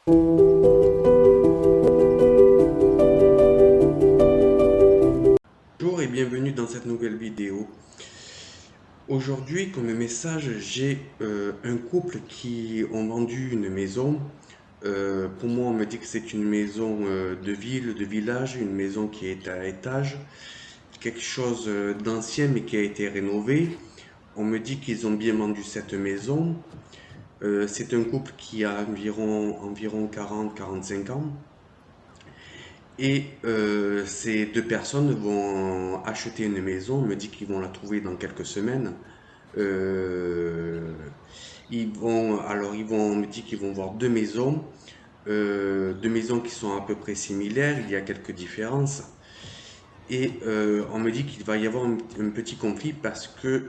Bonjour et bienvenue dans cette nouvelle vidéo. Aujourd'hui, comme message, j'ai un couple qui ont vendu une maison. Pour moi, on me dit que c'est une maison de ville, de village, une maison qui est à étage, quelque chose d'ancien mais qui a été rénové. On me dit qu'ils ont bien vendu cette maison. C'est un couple qui a environ 40-45 ans. Et ces deux personnes vont acheter une maison. On me dit qu'ils vont la trouver dans quelques semaines. Euh, on me dit qu'ils vont voir deux maisons qui sont à peu près similaires. Il y a quelques différences. Et on me dit qu'il va y avoir un petit conflit parce que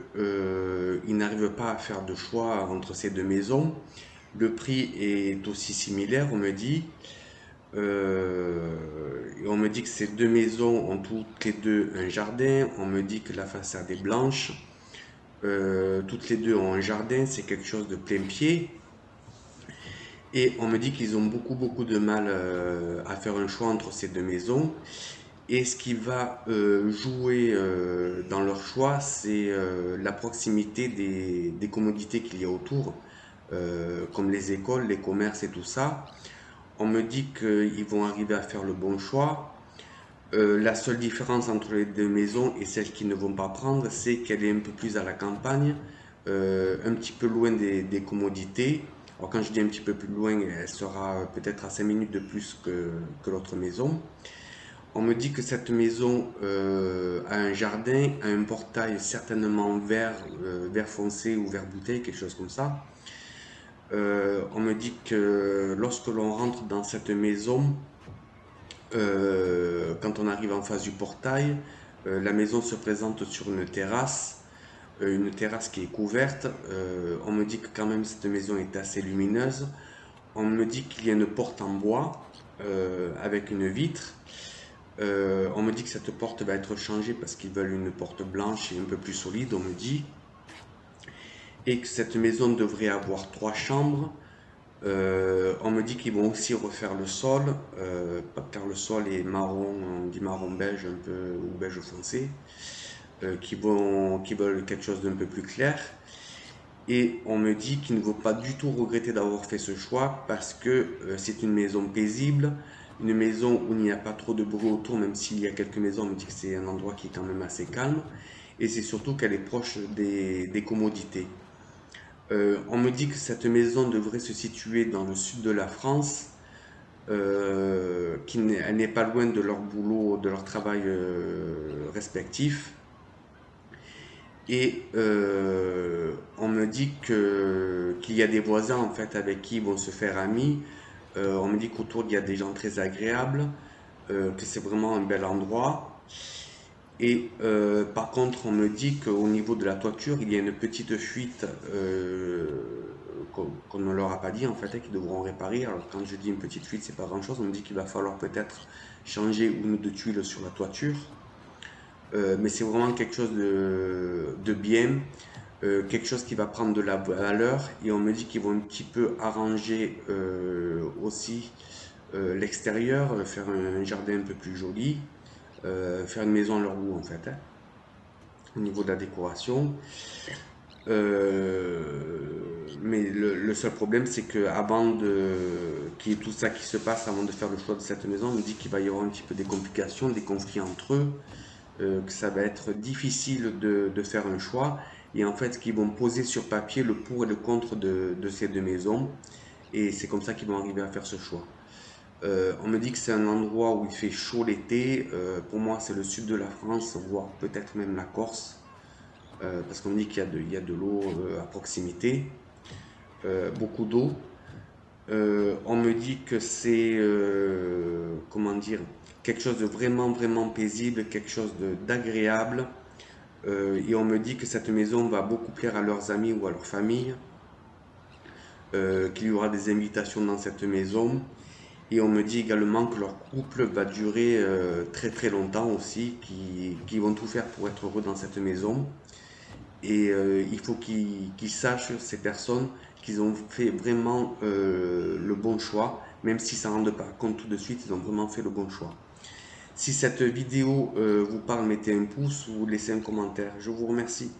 ils n'arrivent pas à faire de choix entre ces deux maisons. Le prix est aussi similaire, on me dit. Et on me dit que ces deux maisons ont toutes les deux un jardin. On me dit que la façade est blanche. Toutes les deux ont un jardin. C'est quelque chose de plein pied. Et on me dit qu'ils ont beaucoup de mal à faire un choix entre ces deux maisons. Et ce qui va jouer dans leur choix, c'est la proximité des commodités qu'il y a autour, comme les écoles, les commerces et tout ça. On me dit qu'ils vont arriver à faire le bon choix. La seule différence entre les deux maisons et celles qu'ils ne vont pas prendre, c'est qu'elle est un peu plus à la campagne, un petit peu loin des commodités. Alors quand je dis un petit peu plus loin, elle sera peut-être à 5 minutes de plus que l'autre maison. On me dit que cette maison a un jardin, a un portail certainement vert foncé ou vert bouteille, quelque chose comme ça. On me dit que lorsque l'on rentre dans cette maison, quand on arrive en face du portail, la maison se présente sur une terrasse qui est couverte. On me dit que quand même cette maison est assez lumineuse. On me dit qu'il y a une porte en bois avec une vitre. On me dit que cette porte va être changée parce qu'ils veulent une porte blanche et un peu plus solide, on me dit. Et que cette maison devrait avoir trois chambres. On me dit qu'ils vont aussi refaire le sol, car le sol est marron, on dit marron beige un peu, ou beige foncé, qui veulent quelque chose d'un peu plus clair. Et on me dit qu'il ne faut pas du tout regretter d'avoir fait ce choix parce que c'est une maison paisible, une maison où il n'y a pas trop de bruit autour, même s'il y a quelques maisons, on me dit que c'est un endroit qui est quand même assez calme. Et c'est surtout qu'elle est proche des commodités. On me dit que cette maison devrait se situer dans le sud de la France, elle n'est pas loin de leur boulot, de leur travail respectif. Et on me dit qu'il y a des voisins en fait avec qui ils vont se faire amis. On me dit qu'autour il y a des gens très agréables, que c'est vraiment un bel endroit. Et par contre, on me dit qu'au niveau de la toiture, il y a une petite fuite qu'on ne leur a pas dit en fait, qu'ils devront réparer. Alors quand je dis une petite fuite, c'est pas grand-chose. On me dit qu'il va falloir peut-être changer une ou deux tuiles sur la toiture. Mais c'est vraiment quelque chose de bien, quelque chose qui va prendre de la valeur. Et on me dit qu'ils vont un petit peu arranger aussi l'extérieur, faire un jardin un peu plus joli, faire une maison à leur goût en fait, hein, au niveau de la décoration. Mais le seul problème, c'est que avant qu'il y ait tout ça qui se passe, avant de faire le choix de cette maison, on me dit qu'il va y avoir un petit peu des complications, des conflits entre eux, que ça va être difficile de faire un choix, et en fait qu'ils vont poser sur papier le pour et le contre de ces deux maisons, et c'est comme ça qu'ils vont arriver à faire ce choix. On me dit que c'est un endroit où il fait chaud l'été. Pour moi, c'est le sud de la France, voire peut-être même la Corse, parce qu'on me dit il y a de l'eau à proximité, beaucoup d'eau. On me dit que c'est, comment dire, quelque chose de vraiment paisible, quelque chose d'agréable. Et on me dit que cette maison va beaucoup plaire à leurs amis ou à leur famille, qu'il y aura des invitations dans cette maison. Et on me dit également que leur couple va durer très longtemps aussi, qu'ils vont tout faire pour être heureux dans cette maison. Et il faut qu'ils sachent, ces personnes, qu'ils ont fait vraiment le bon choix, Même si ça ne rend pas compte tout de suite, ils ont vraiment fait le bon choix. Si cette vidéo vous parle, mettez un pouce ou laissez un commentaire. Je vous remercie.